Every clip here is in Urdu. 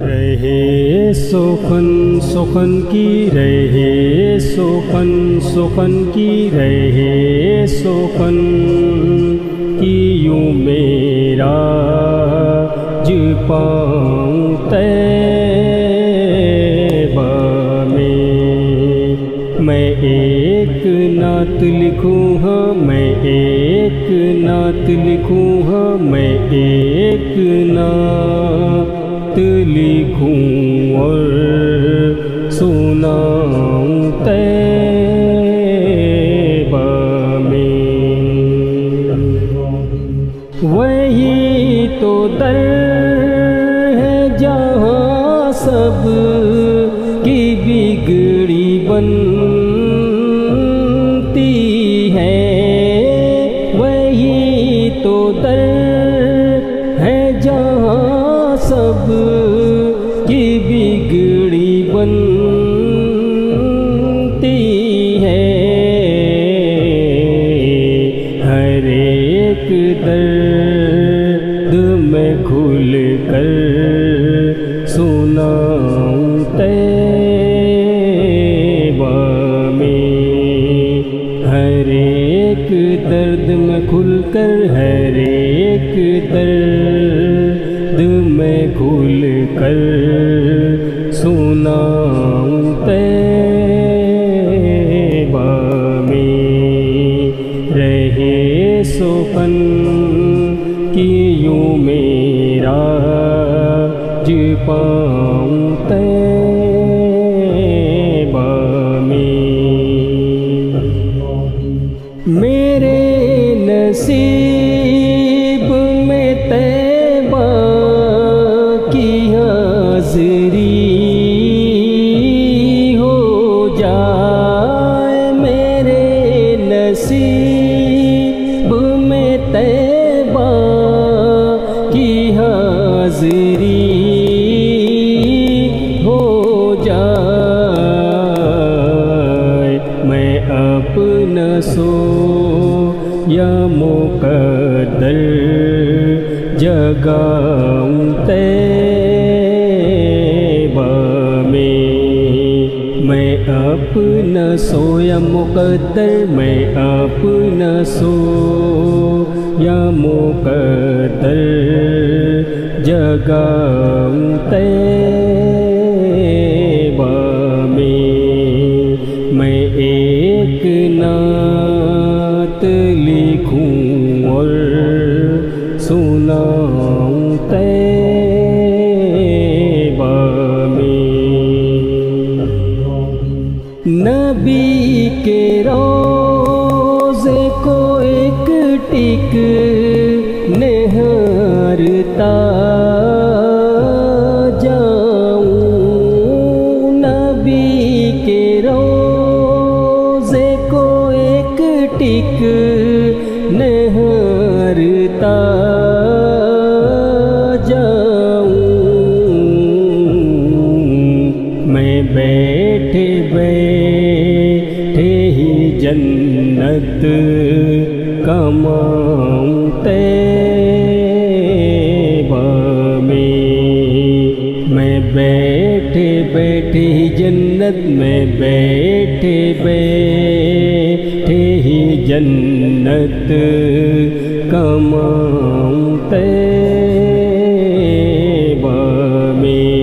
رہے سخن سخن کی رہے سخن کی رہے سخن کی یوں میرا پاؤں طیبہ میں ایک نعت لکھوں ہاں میں ایک نعت لکھوں ہاں میں ایک نعت لکھوں اور سناؤں طیبہ میں وہی تو در ہے جہاں سب کی بگڑی بنتی ہے وہی تو در ہے جہاں سب کی بگڑی بنتی ہے ہر ایک درد میں کھل کر سناؤں طیبہ میں ہر ایک درد میں کھل کر ہر ایک درد میں کھل کر سناؤں طیبہ میں رہے سخن کی یوں میرا پاؤں طیبہ میں میرے نصیب میں طیبہ کی حاضری ہو جائے میرے نصیب میں طیبہ کی حاضری ہو جائے میں اپنا سو یا مقدر جگاؤں طیبہ میں اپنا سو یا مقدر میں اپنا سو یا مقدر جگاؤں طیبہ میں ایک نعت لکھوں اور سناؤں طیبہ میں نبی کے روضے کو ایک ٹک نہارتا جاؤں نبی کے روضے کو ایک ٹک نہارتا جاؤں میں بیٹھے بیٹھے ہی جنت کماؤں طیبہ میں بیٹھے بیٹھے ہی جنت میں بیٹھے بیٹھے ہی جنت کماؤں طیبہ میں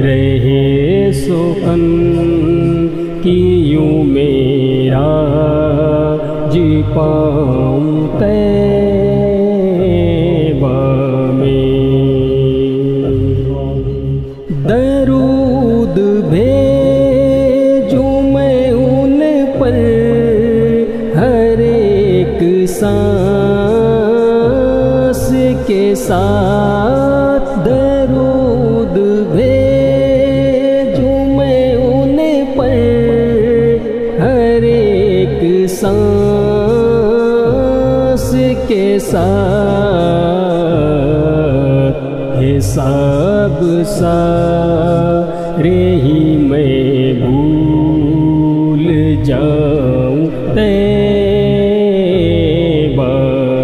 رہے سخن کی یوں میرا پاؤں طیبہ میں درود بھیجوں میں ان پر ہر ایک سانس کے ساتھ درود بھیجوں میں ان پر ہر ایک سانس کے ساتھ حساب سارے ہی میں بھول جاؤں طیبہ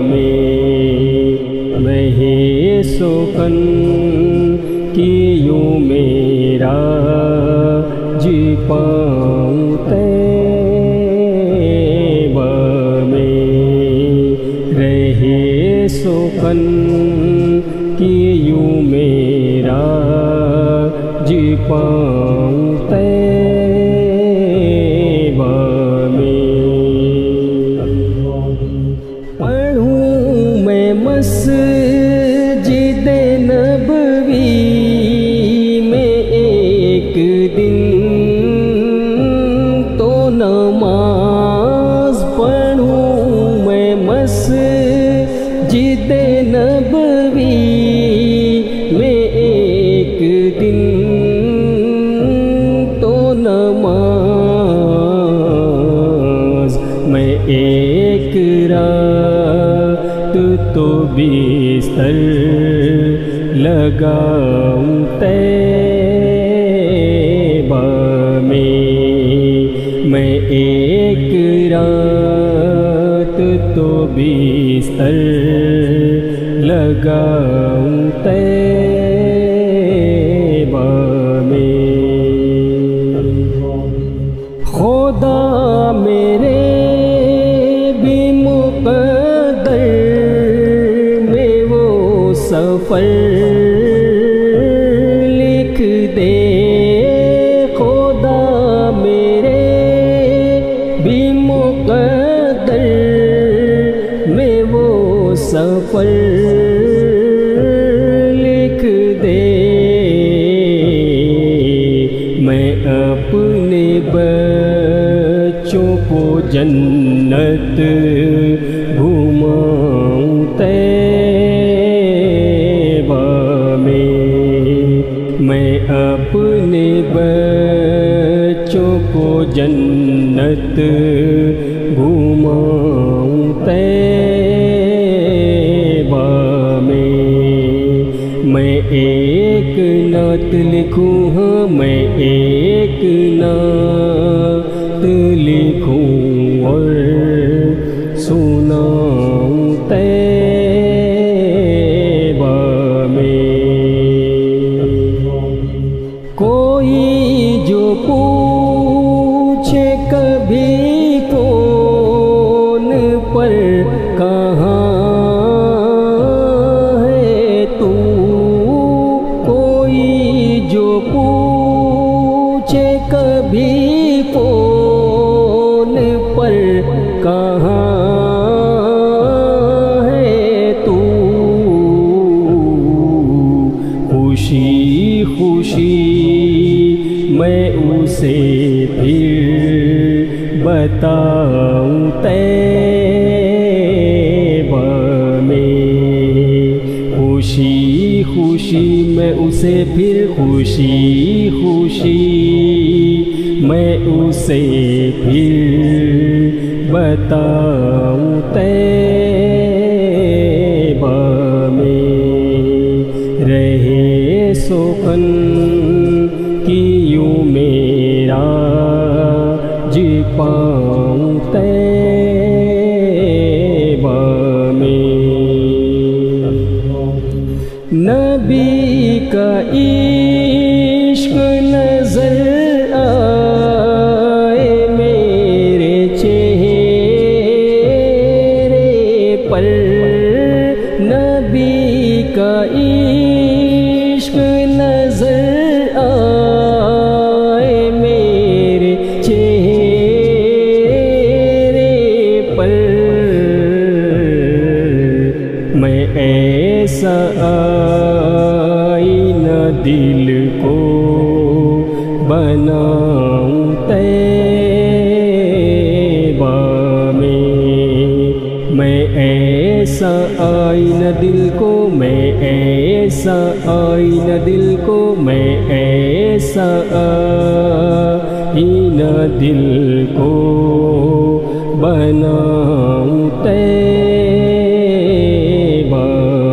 میں سو سخن کہ یوں میرا جی پاؤں طیبہ میں رہے سخن کہ یوں میرا جی پاؤں طیبہ میں پڑھوں میں مسجد نبوی میں ایک دن تو نماز پڑھوں میں مسجد نبوی میں ایک دن تو نماز میں ایک رات تو بستر لگاؤں طیبہ میں ایک رات تو بستر لگاؤں طیبہ میں خدا میرے بھی مقدر میں وہ سفر لکھ دے خدا میرے بھی مقدر میں وہ سفر لکھ دے میں اپنے بچوں کو جنت گھماؤں طیبہ میں اپنے بچوں کو جنت گھماؤں طیبہ میں ایک نعت لکھوں ہاں میں ایک نعت لکھوں اور سناؤں طیبہ میں کوئی جو پوچھے کبھی کون پر کہاں ہے تو کوئی جو پوچھے کبھی کون پر کہاں ہے تو خوشی خوشی میں اسے پھر بتاؤں طیبہ میں خوشی خوشی میں اسے پھر خوشی خوشی میں اسے پھر بتاؤں طیبہ میں رہے سخن کہ یوں میرا جی پاؤں طیبہ میں نبی کا عشق نظر آئے میرے چہرے پر نبی کا عشق نظر آئے میرے چہرے پر میں ایسا آئینہ دل کو بناؤں طیبہ میں ایسا آئینہ دل کو میں ایسا آئینہ دل کو میں ایسا آئینہ دل کو بناؤں طیبہ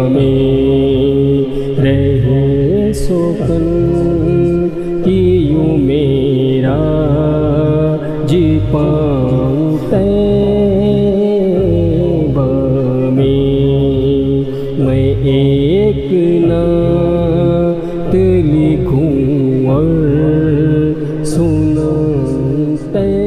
میں رہے سخن کہ یوں میرا جی پاؤں طیبہ میں ایک نعت لکھوں اور سناؤں